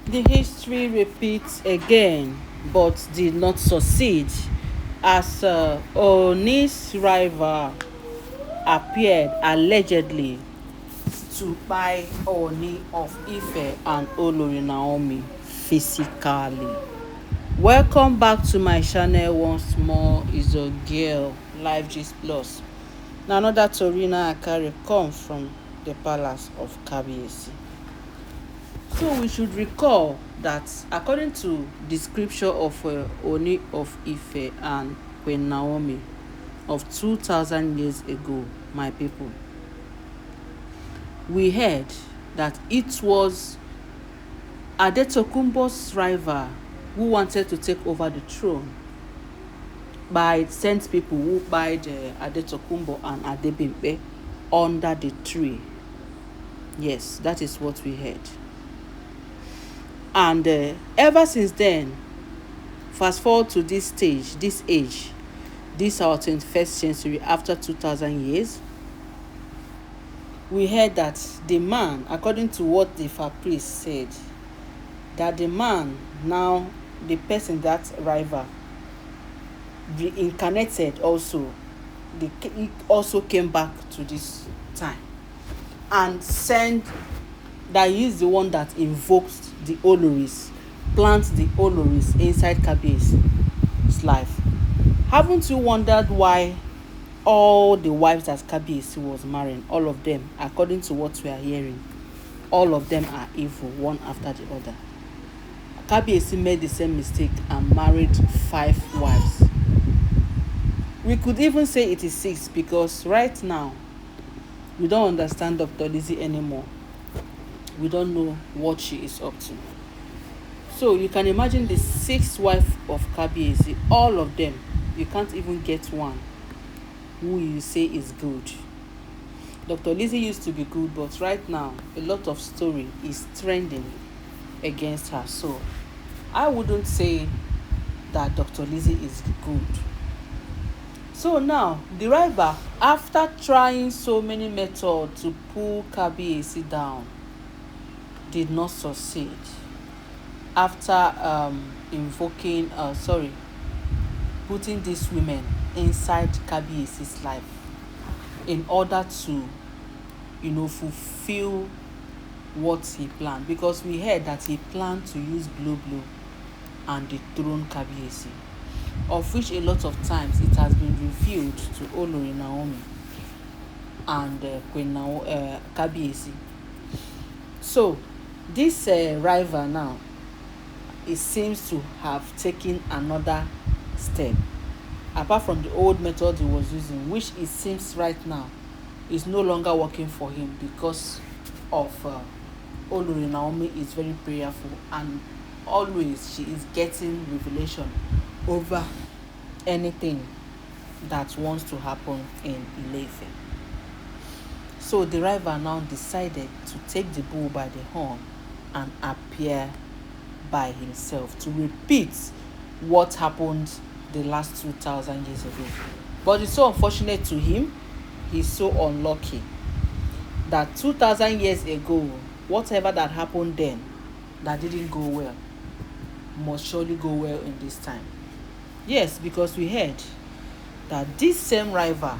The history repeats again, but did not succeed, as Ooni's rival appeared allegedly to buy Ooni of Ife and Olori Naomi physically. Welcome back to my channel once more. Is your girl Life Gist Plus. Now another Torina I carry come from the palace of Kabiyesi. So we should recall that according to the scripture of Ooni of Ife and Queen Naomi of 2,000 years ago, my people, we heard that it was Adetokunbo's rival who wanted to take over the throne by sent people who buy the Adetokunbo and Adebimpe under the tree. Yes, that is what we heard. And ever since then, fast forward to this stage, this age, this our 21st century, after 2,000 years, we heard that the man, according to what the Fa priest said, that the man now, the person, that rival, reincarnated also. He also came back to this time and sent that he is the one that invoked the Oloris, plants the Oloris inside Kabiyesi's life. Haven't you wondered why all the wives that Kabiyesi was marrying, all of them, according to what we are hearing, all of them are evil, one after the other? Kabiyesi made the same mistake and married 5 wives. We could even say it is 6, because right now we don't understand Dr. Lizzie anymore. We don't know what she is up to. So you can imagine the 6th wife of Kabiyesi, all of them, you can't even get one who you say is good. Dr. Lizzie used to be good, but right now a lot of story is trending against her. So I wouldn't say that Dr. Lizzie is good. So now the rival, after trying so many methods to pull Kabiyesi down, did not succeed. After putting these women inside Kabiyesi's life in order to, fulfill what he planned, because we heard that he planned to use blow and dethrone Kabiyesi, of which a lot of times it has been revealed to Olori Naomi and Queen Kabiyesi. So this rival now, it seems to have taken another step apart from the old method he was using, which it seems right now is no longer working for him, because of Olori Naomi is very prayerful and always she is getting revelation over anything that wants to happen in Ile-Ife. So the rival now decided to take the bull by the horn and appear by himself to repeat what happened the last 2,000 years ago. But it's so unfortunate to him, he's so unlucky that 2,000 years ago, whatever that happened then that didn't go well must surely go well in this time. Yes, because we heard that this same rival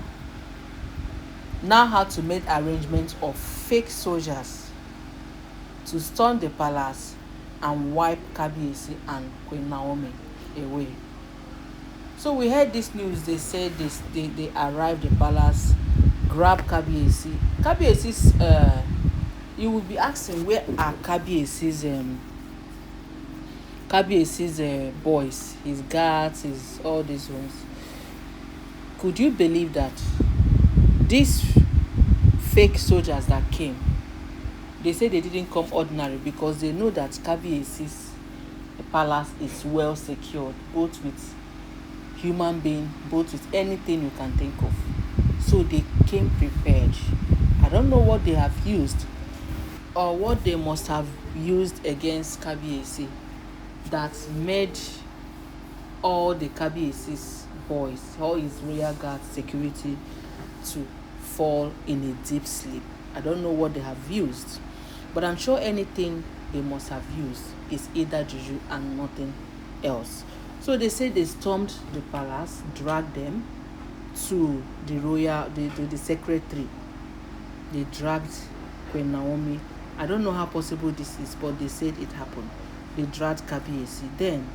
now had to make arrangements of fake soldiers to storm the palace and wipe Kabiyesi and Queen Naomi away. So we heard this news. They said they arrived at the palace, grabbed Kabiyesi. Kabiyesi's you will be asking, where are Kabiyesi's boys, his guards, his all these ones? Could you believe that these fake soldiers that came, they say they didn't come ordinary, because they know that Kabiyesi's palace is well secured, both with human being, both with anything you can think of. So they came prepared. I don't know what they have used or what they must have used against Kabiyesi that made all the Kabiyesi's boys, all his rear guard security, to fall in a deep sleep. I don't know what they have used, but I'm sure anything they must have used is either juju and nothing else. So they say they stormed the palace, dragged them to the royal, the secretary. They dragged Queen Naomi. I don't know how possible this is, but they said it happened. They dragged Kabiyesi. Then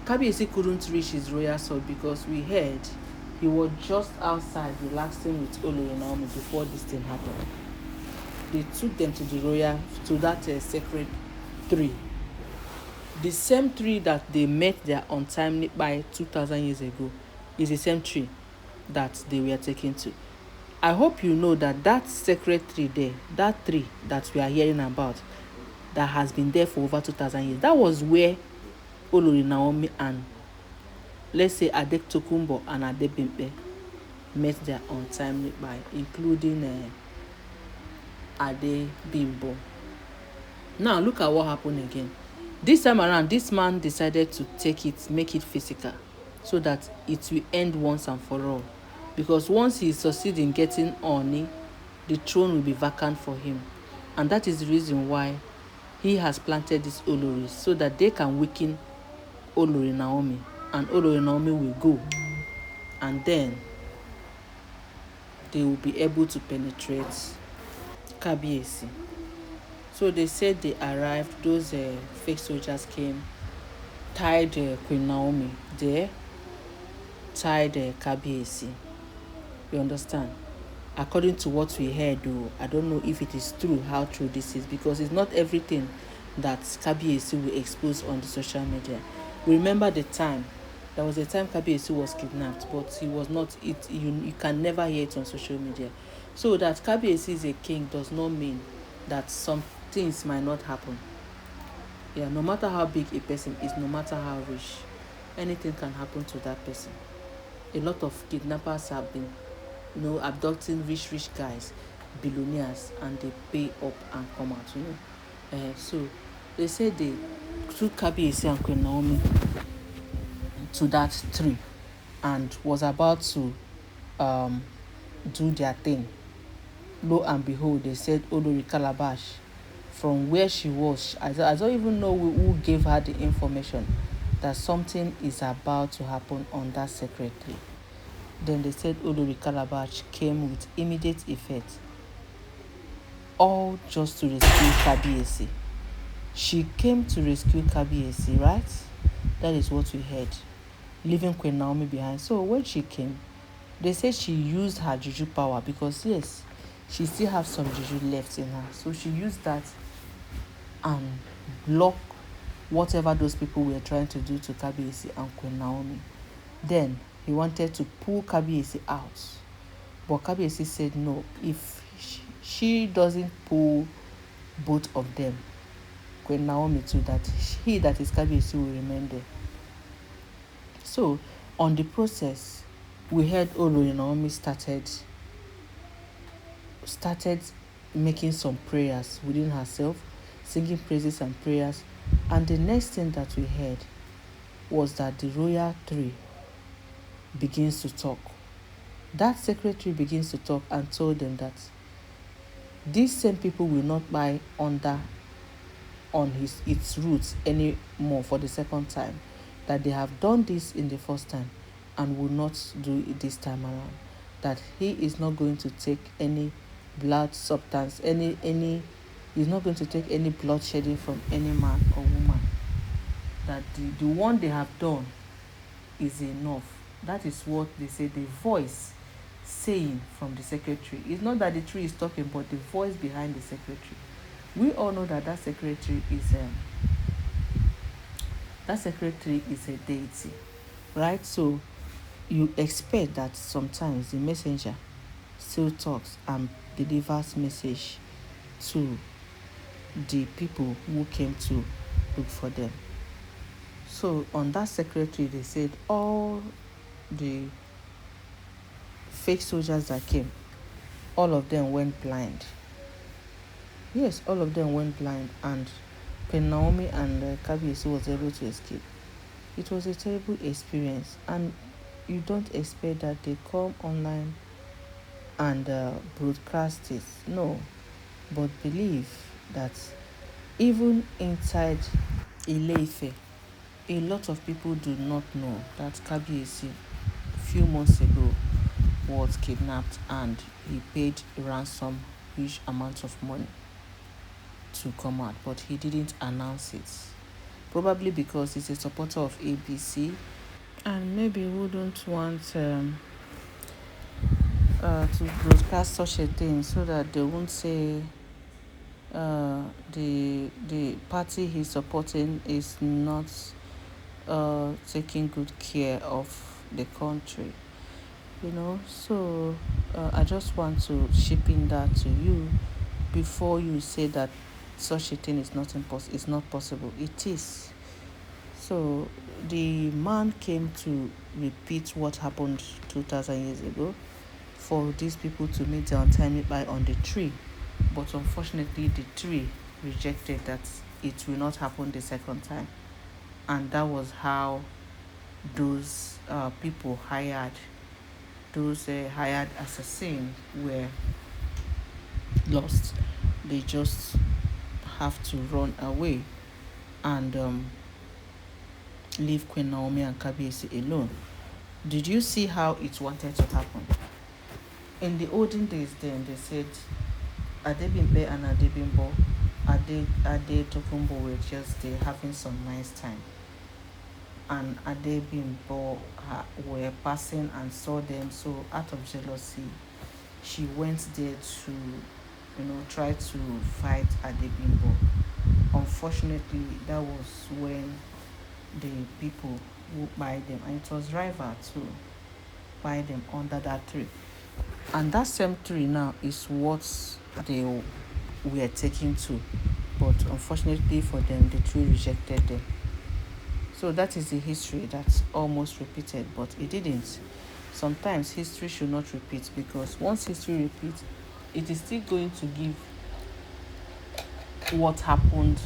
Kabiyesi couldn't reach his royal sword because we heard he was just outside relaxing with Olori Naomi before this thing happened. They took them to the royal, to that sacred tree. The same tree that they met their untimely by 2,000 years ago is the same tree that they were taken to. I hope you know that that sacred tree there, that tree that we are hearing about, that has been there for over 2,000 years, that was where Olori Naomi and, let's say, Adetokunbo and Adebimpe met their untimely by, including Adebimbo. Now look at what happened again. This time around, this man decided to make it physical, so that it will end once and for all. Because once he succeeds in getting Ooni, the throne will be vacant for him. And that is the reason why he has planted these Oloris, so that they can weaken Olori Naomi. And Olori Naomi will go. And then they will be able to penetrate Kabiyesi. So they said they arrived, those fake soldiers came, tied Queen Naomi there, tied Kabiyesi. You understand? According to what we heard, though, I don't know if it is true, how true this is, because it's not everything that Kabiyesi will expose on the social media. Remember the time, there was a time Kabiyesi was kidnapped, but he was not, you can never hear it on social media. So that Kabiyesi is a king does not mean that some things might not happen. Yeah, no matter how big a person is, no matter how rich, anything can happen to that person. A lot of kidnappers have been, abducting rich guys, billionaires, and they pay up and come out, so they say they took Kabiyesi and Queen Naomi to that tree and was about to do their thing. Lo and behold, they said Olori Calabash, from where she was, I don't even know who gave her the information that something is about to happen on that secretary. Then they said Olori Calabash came with immediate effect, all just to rescue Kabiyesi. She came to rescue Kabiyesi, right? That is what we heard, leaving Queen Naomi behind. So when she came, they said she used her juju power, because yes, she still has some juju left in her. So she used that and block whatever those people were trying to do to Kabiyesi and Queen Naomi. Then he wanted to pull Kabiyesi out, but Kabiyesi said no, if she doesn't pull both of them, Queen Naomi too, that he that is Kabiyesi will remain there. So on the process, we heard Olori Naomi started making some prayers within herself, singing praises and prayers. And the next thing that we heard was that the royal tree begins to talk. That secretary begins to talk and told them that these same people will not buy on its roots anymore for the second time. That they have done this in the first time and will not do it this time around. That he is not going to take any blood substance, he's not going to take any blood shedding from any man or woman. That the one they have done is enough. That is what they say, the voice saying from the secretary. It's not that the tree is talking, but the voice behind the secretary. We all know that secretary is a deity, right? So you expect that sometimes the messenger still talks and delivers message to the people who came to look for them. So on that secretary, they said all the fake soldiers that came, all of them went blind. Yes, all of them went blind, and Queen Naomi and Kabiyesi was able to escape. It was a terrible experience, and you don't expect that they come online and broadcast it. No, but believe that Even inside Ile-Ife, a lot of people do not know that Kabiyesi few months ago was kidnapped and he paid ransom huge amounts of money to come out, but he didn't announce it. Probably because he's a supporter of ABC and maybe wouldn't want to broadcast such a thing so that they won't say the party he's supporting is not taking good care of the country. So I just want to chip in that to you before you say that such a thing is not possible. It is. So the man came to repeat what happened 2,000 years ago for these people to meet the untimely by on the tree. But unfortunately, the tree rejected that it will not happen the second time. And that was how those people those hired assassins were lost. They just have to run away and leave Queen Naomi and Kabiyesi alone. Did you see how it wanted to happen? In the olden days then, they said Adebimpe and Adebimbo, Ade Tokumbo were just there having some nice time. And Adebimbo were passing and saw them, so out of jealousy, she went there to, try to fight Adebimbo. Unfortunately, that was when the people who buy them, and it was rival to buy them under that tree. And that same tree now is what they were taken to. But unfortunately for them, the tree rejected them. So that is the history that's almost repeated, but it didn't. Sometimes history should not repeat, because once history repeats, it is still going to give what happened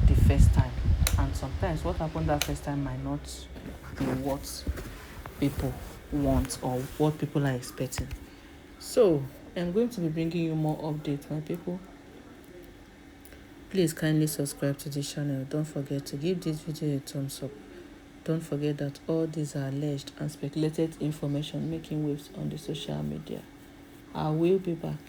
the first time. And sometimes what happened that first time might not be what people want or what people are expecting. So I'm going to be bringing you more updates, my people. Please kindly subscribe to this channel. Don't forget to give this video a thumbs up. Don't forget that all these are alleged and speculated information making waves on the social media. I will be back.